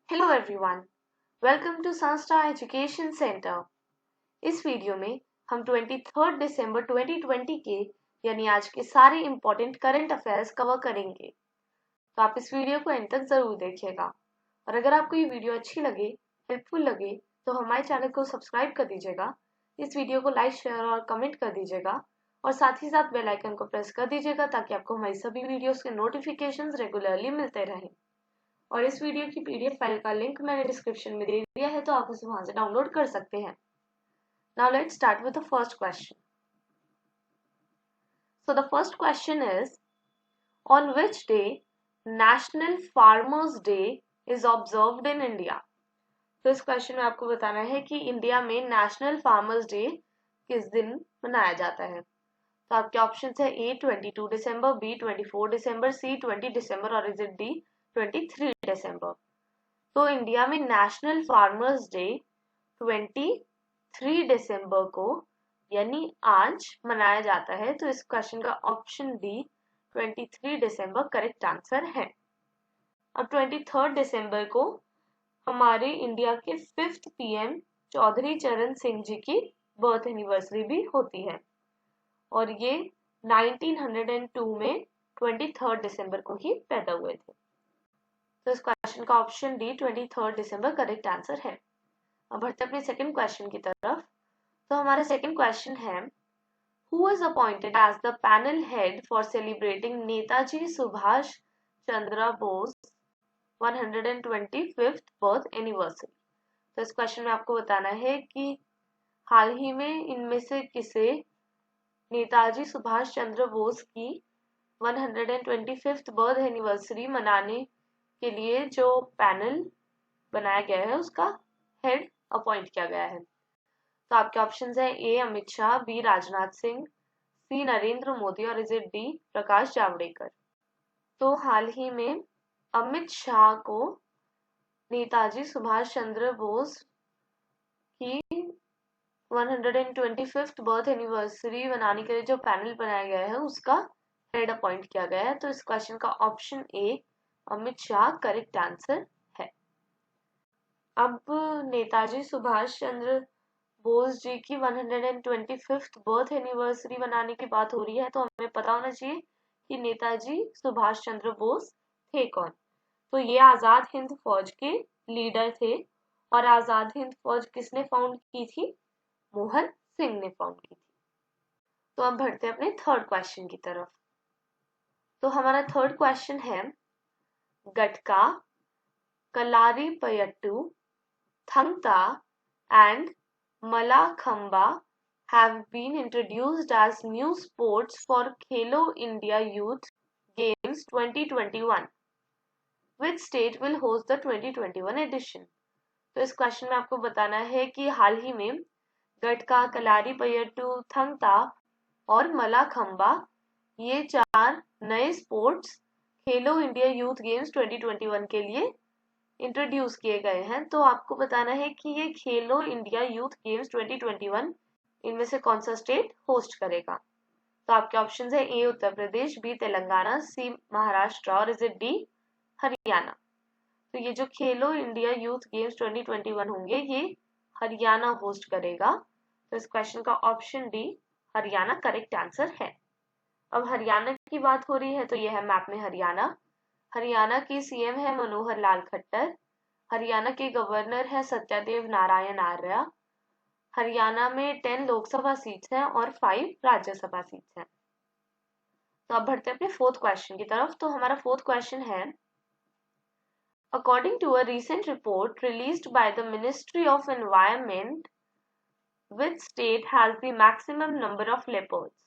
Hello everyone, welcome to संस्था education centre. इस video में हम 23 दिसंबर 2020 के यानी आज के सारे इम्पोर्टेंट करंट अफेयर्स कवर करेंगे। तो आप इस वीडियो को एंड तक जरूर देखिएगा और अगर आपको ये वीडियो अच्छी लगे, हेल्पफुल लगे तो हमारे चैनल को सब्सक्राइब कर दीजिएगा, इस वीडियो को लाइक, शेयर और कमेंट कर दीजिएगा और साथ ही साथ बेल आइकन को प्रेस कर दीजिएगा ताकि आपको हमारी सभी वीडियोस के नोटिफिकेशंस रेगुलरली मिलते रहें। और इस वीडियो की पीडीएफ फाइल का लिंक मैंने डिस्क्रिप्शन में दे दिया है, तो आप उसे वहां से डाउनलोड कर सकते हैं। Now let's start with the first question. So the first question is, on which day national farmers day is observed in India. तो इस क्वेश्चन में आपको बताना है कि इंडिया में नेशनल फार्मर्स डे किस दिन मनाया जाता है। तो आपके ऑप्शन है ए 22 दिसंबर, बी 24 दिसंबर, सी 20 दिसंबर और इज इट डी 23 दिसंबर। तो इंडिया में नेशनल फार्मर्स डे 23 दिसंबर को यानी आज मनाया जाता है। तो इस क्वेश्चन का ऑप्शन डी 23 दिसंबर करेक्ट आंसर है। अब 23 दिसंबर को हमारे इंडिया के 5th पीएम चौधरी चरण सिंह जी की बर्थ एनिवर्सरी भी होती है और ये 1902 में 23 दिसंबर को ही पैदा हुए थे। तो इस क्वेश्चन का ऑप्शन डी 23 दिसंबर करेक्ट आंसर है। अब बढ़ते अपने सेकंड क्वेश्चन की तरफ। तो हमारा सेकंड क्वेश्चन है, who is appointed as the panel head for celebrating Netaji Subhash Chandra Bose 125th birth anniversary. तो इस क्वेश्चन में आपको बताना है कि हाल ही में इनमें से किसे नेताजी सुभाष चंद्र बोस की 125th बर्थ एनिवर्सरी मनाने के लिए जो पैनल बनाया गया है उसका हेड अपॉइंट किया गया है। तो आपके ऑप्शंस है ए अमित शाह, बी राजनाथ सिंह, सी नरेंद्र मोदी और is it D Prakash Javadekar. तो हाल ही में अमित शाह को नेताजी सुभाष चंद्र बोस की 125th बर्थ एनिवर्सरी मनाने के लिए जो पैनल बनाया गया है उसका हेड अपॉइंट किया गया है। तो इस क्वेश्चन का option A Amit Shah correct answer है। अब नेताजी सुभाष चंद्र बोस जी की 125th बर्थ एनिवर्सरी मनाने की बात हो रही है तो हमें पता होना चाहिए कि नेताजी सुभाष चंद्र बोस थे कौन। तो ये आजाद हिंद फौज के लीडर थे और आजाद हिंद फौज किसने फाउंड की थी? मोहन सिंह ने फाउंड की थी। तो अब बढ़ते हैं अपने थर्ड क्वेश्चन की तरफ। तो हमारा थर्ड क्वेश्चन है, gatka, Kalaripayattu, Thangta and Malakhamba have been introduced as new sports for Khelo India Youth Games 2021. Which state will host the 2021 edition? तो इस क्वेश्चन में आपको बताना है कि हाल ही में गटका, कलारीपयट्टू, थंगता और मलाखंबा ये 4 नए स्पोर्ट्स खेलो इंडिया यूथ गेम्स 2021 के लिए इंट्रोड्यूस किए गए हैं। तो आपको बताना है कि ये खेलो इंडिया यूथ गेम्स 2021 इनमें से कौन सा स्टेट होस्ट करेगा। तो आपके ऑप्शंस है ए उत्तर प्रदेश, बी तेलंगाना, सी महाराष्ट्र और इज इट डी हरियाणा। तो ये जो खेलो इंडिया यूथ गेम्स 2021 होंगे ये हरियाणा होस्ट करेगा। तो इस क्वेश्चन का option D Haryana correct answer है। अब हरियाणा की बात हो रही है तो यह है मैप में हरियाणा। हरियाणा की सीएम है मनोहर लाल खट्टर। हरियाणा के गवर्नर है सत्यदेव नारायण आर्य। हरियाणा में 10 लोकसभा सीट्स हैं और 5 राज्यसभा सीट्स हैं। तो अब बढ़ते हैं अपने फोर्थ क्वेश्चन की तरफ। तो हमारा फोर्थ क्वेश्चन है, according to a recent report released by the ministry of environment, which state has the maximum number of leopards.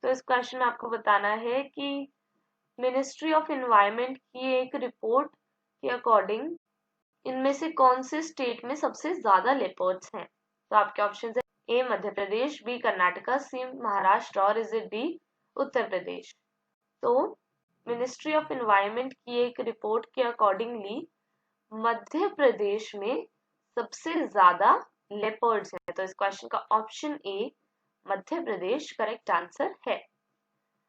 तो इस क्वेश्चन में आपको बताना है कि मिनिस्ट्री ऑफ एनवायरनमेंट की एक रिपोर्ट के अकॉर्डिंग इनमें से कौन से स्टेट में सबसे ज्यादा लेपर्ड्स हैं। तो आपके ऑप्शन है ए मध्य प्रदेश, बी कर्नाटका, सी महाराष्ट्र और is it D Uttar Pradesh. तो मिनिस्ट्री ऑफ एनवायरनमेंट की एक रिपोर्ट के अकॉर्डिंगली मध्य प्रदेश में सबसे ज्यादा लेपर्ड्स हैं। तो इस क्वेश्चन का option A Madhya Pradesh correct answer है।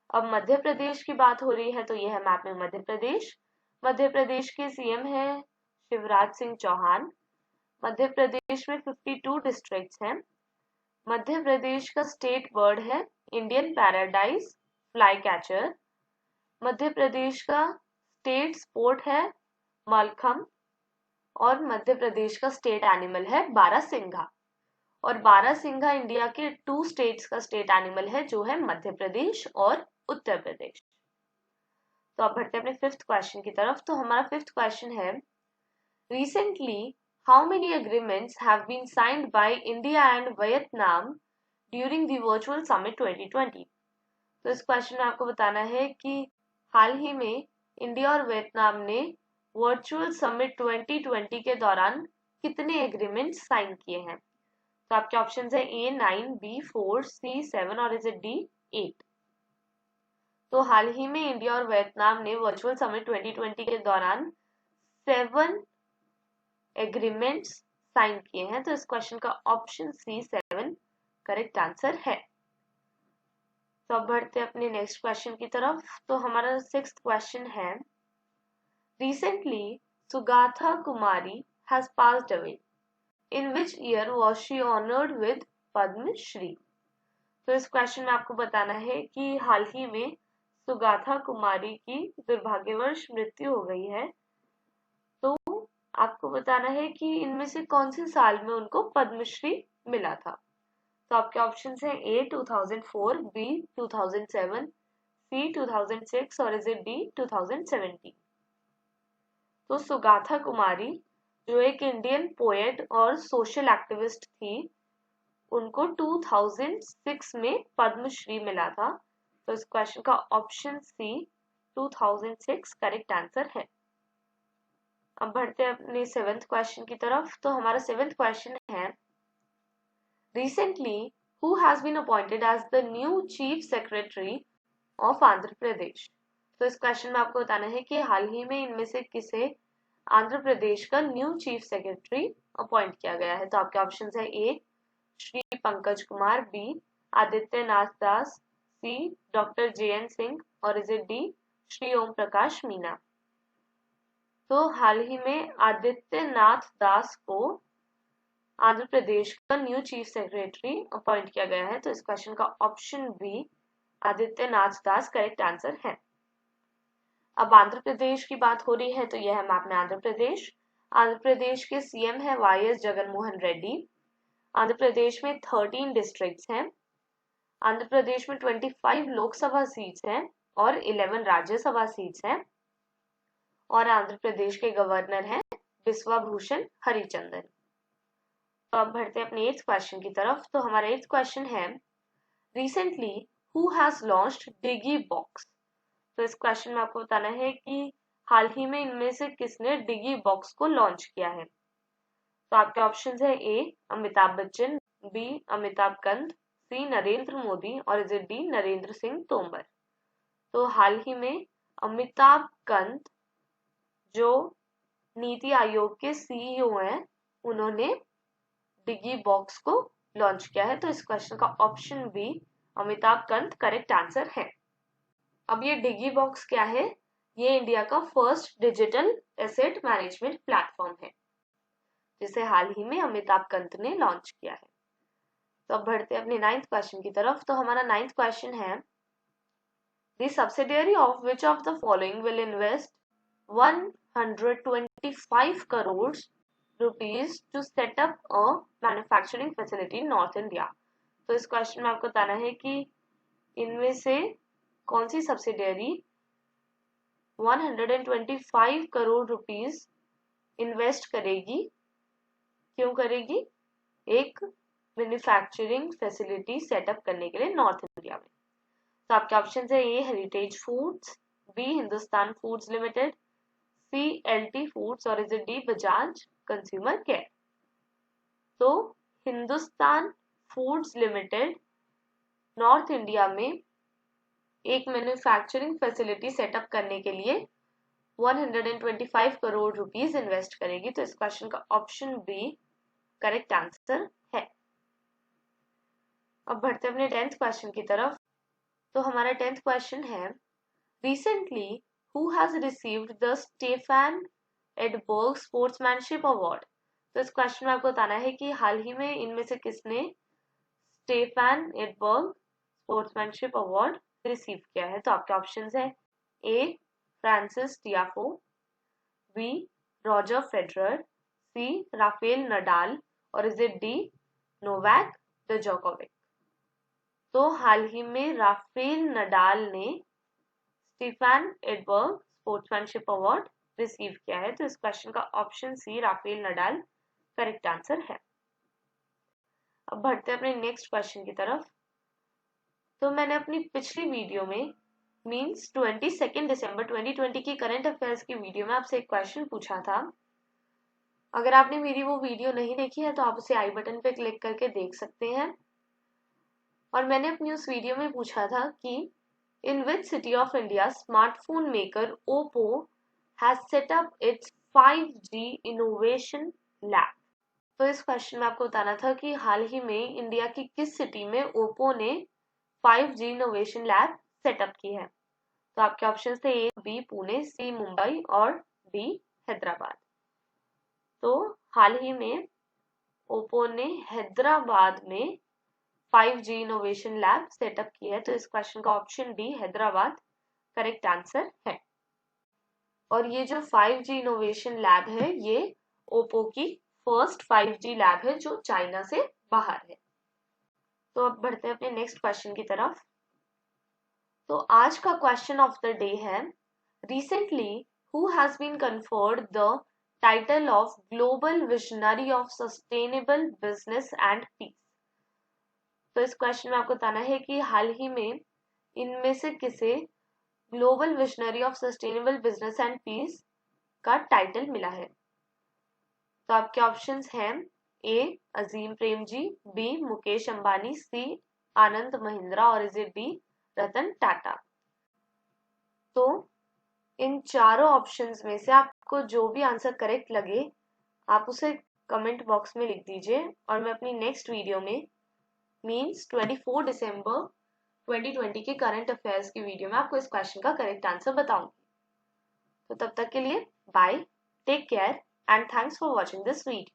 अब मध्य प्रदेश की बात हो रही है तो यह है मैप में मध्य प्रदेश। मध्य प्रदेश के सीएम है शिवराज सिंह चौहान। मध्य प्रदेश में 52 डिस्ट्रिक्ट्स हैं। मध्य प्रदेश का स्टेट बर्ड है Indian paradise fly catcher. Madhya Pradesh का स्टेट स्पोर्ट है मलखम्ब। और मध्य प्रदेश का स्टेट एनिमल है बारहसिंघा। और बारहसिंघा इंडिया के 2 स्टेट्स का स्टेट एनिमल है, जो है मध्य प्रदेश और उत्तर प्रदेश। तो अब बढ़ते हैं अपने 5th क्वेश्चन की तरफ। तो हमारा 5th क्वेश्चन है, recently how many agreements have been signed by India and Vietnam during the virtual summit 2020? तो इस क्वेश्चन में आपको बताना है कि हाल ही में इंडिया और वियतनाम ने वर्चुअल समिट 2020 के दौरान कितने एग्रीमेंट साइन किए हैं। तो आपके ऑप्शंस है A 9, B 4, C 7 और इज इट D 8। तो हाल ही में इंडिया और वियतनाम ने वर्चुअल समिट 2020 के दौरान 7 एग्रीमेंट्स साइन किए हैं। तो इस क्वेश्चन का ऑप्शन C 7 करेक्ट आंसर है। तो अब बढ़ते हैं अपने नेक्स्ट क्वेश्चन की तरफ। तो हमारा 6th क्वेश्चन है, recently Sugatha Kumari has passed away. In which year was she honored with Padma Shri? तो इस क्वेश्चन में आपको बताना है कि हाल ही में सुगाथा कुमारी की दुर्भाग्यवश मृत्यु हो गई है। तो आपको बताना है कि इनमें से कौन से साल में उनको पद्मश्री मिला था। तो आपके ऑप्शंस हैं A 2004, B 2007, C 2006 और इज इट D 2017। तो सुगाथा कुमारी जो एक इंडियन पोएट और सोशल एक्टिविस्ट थी, उनको 2006 में पद्मश्री मिला था। तो इस क्वेश्चन का ऑप्शन C 2006 करेक्ट आंसर है। अब बढ़ते हैं अपने 7th क्वेश्चन की तरफ। तो हमारा 7th क्वेश्चन है, recently who has been appointed as the new chief secretary of Andhra Pradesh? तो इस क्वेश्चन में आपको बताना है कि हाल ही में इनमें से किसे आंध्र प्रदेश का न्यू चीफ सेक्रेटरी अपॉइंट किया गया है। तो आपके ऑप्शंस है A Shri Pankaj Kumar, B Aditya Nath Das, C doctor JN Singh और is it D Shri Om Prakash Meena. तो हाल ही में आदित्य नाथ दास को आंध्र प्रदेश का न्यू चीफ सेक्रेटरी अपॉइंट किया गया है। तो इस क्वेश्चन का ऑप्शन B आदित्य नाथ दास करेक्ट आंसर है। अब आंध्र प्रदेश की बात हो रही है, तो यह है मैप में आंध्र प्रदेश। आंध्र प्रदेश के CM है YS जगनमोहन रेड्डी। आंध्र प्रदेश में 13 डिस्ट्रिक्ट्स हैं। आंध्र प्रदेश में 25 लोकसभा सीट्स हैं और 11 राज्यसभा सीट्स हैं। और आंध्र प्रदेश के गवर्नर हैं बिस्वा भूषण हरिचंदन। तो अब बढ़ते हैं अपने 8th क्वेश्चन की तरफ। तो हमारा 8th क्वेश्चन है, recently who has launched digi box? तो इस क्वेश्चन में आपको बताना है कि हाल ही में इनमें से किसने डिगी बॉक्स को लॉन्च किया है। तो आपके ऑप्शंस है A Amitabh Bachchan, B Amitabh कंत, C Narendra Modi और is it D Narendra Singh Tomar. तो हाल ही में अमिताभ कंत जो नीति आयोग के CEO हैं, उन्होंने डिगी बॉक्स को लॉन्च किया है। तो इस क्वेश्चन का option B Amitabh Kant correct answer है। अब ये डिगी बॉक्स क्या है? ये इंडिया का first digital asset management platform है, जिसे हाल ही में अमिताभ कंत ने लॉन्च किया है। तो अब बढ़ते हैं अपने 9th क्वेश्चन की तरफ। तो हमारा 9th क्वेश्चन है, the subsidiary of which of the following will invest 125 crore rupees to set up a manufacturing facility in North India. तो इस क्वेश्चन में आपको बताना है कि इनमें से कौन सी सब्सिडियरी 125 करोड़ रुपीस इन्वेस्ट करेगी, क्यों करेगी? एक मैन्युफैक्चरिंग फैसिलिटी सेटअप करने के लिए नॉर्थ इंडिया में। तो आपके ऑप्शन है A heritage foods, B Hindustan foods limited, C LT foods और is it D Bajaj consumer care. तो Hindustan foods limited north India में एक मैन्युफैक्चरिंग फैसिलिटी सेटअप करने के लिए 125 करोड़ रुपीस इन्वेस्ट करेगी। तो इस क्वेश्चन का ऑप्शन B करेक्ट आंसर है। अब बढ़ते अपने 10th क्वेश्चन की तरफ। तो हमारा 10th क्वेश्चन है, recently who has received the Stefan Edberg sportsmanship award. तो इस क्वेश्चन में आपको बताना है कि हाल ही में इनमें से किसने Stefan Edberg sportsmanship award receive किया है। तो आपके ऑप्शंस है A Frances Tiafoe, B Roger Federer, C Rafael Nadal और is it D Novak Djokovic. तो हाल ही में राफेल नडाल ने Stefan Edberg sportsmanship award receive किया है। तो इस क्वेश्चन का option C Rafael Nadal correct answer है। अब बढ़ते हैं अपने नेक्स्ट क्वेश्चन की तरफ। तो मैंने अपनी पिछली वीडियो में मींस 22 दिसंबर 2020 की करंट अफेयर्स की वीडियो में आपसे एक क्वेश्चन पूछा था। अगर आपने मेरी वो वीडियो नहीं देखी है तो आप उसे आई बटन पे क्लिक करके देख सकते हैं। और मैंने अपनी उस वीडियो में पूछा था कि in which city of India smartphone maker Oppo has set up its 5G innovation lab. तो इस क्वेश्चन में आपको बताना था कि हाल ही में इंडिया की किस सिटी में ओप्पो ने 5G इनोवेशन लैब सेटअप की है। तो आपके ऑप्शन थे ए बी पुणे, सी मुंबई और डी हैदराबाद। तो हाल ही में ओप्पो ने हैदराबाद में 5G इनोवेशन लैब सेटअप की है। तो इस क्वेश्चन का option D Hyderabad correct answer है। और ये जो 5G इनोवेशन लैब है ये ओप्पो की फर्स्ट 5G लैब है जो चाइना से बाहर है। तो अब बढ़ते हैं अपने नेक्स्ट क्वेश्चन की तरफ। तो आज का क्वेश्चन ऑफ द डे है recently who has been conferred the title of global visionary of sustainable business and peace. तो इस क्वेश्चन में आपको बताना है कि हाल ही में इनमें से किसे global visionary of sustainable business and peace का टाइटल मिला है। तो आपके ऑप्शंस हैं A Azim Premji, B Mukesh Ambani, C Anand Mahindra और is it D Ratan Tata. तो इन चारों ऑप्शंस में से आपको जो भी आंसर करेक्ट लगे आप उसे कमेंट बॉक्स में लिख दीजिए और मैं अपनी नेक्स्ट वीडियो में मींस 24 दिसंबर 2020 के करंट अफेयर्स की वीडियो में आपको इस क्वेश्चन का करेक्ट आंसर बताऊंगी। तो तब तक के लिए bye, take care and thanks for watching this video.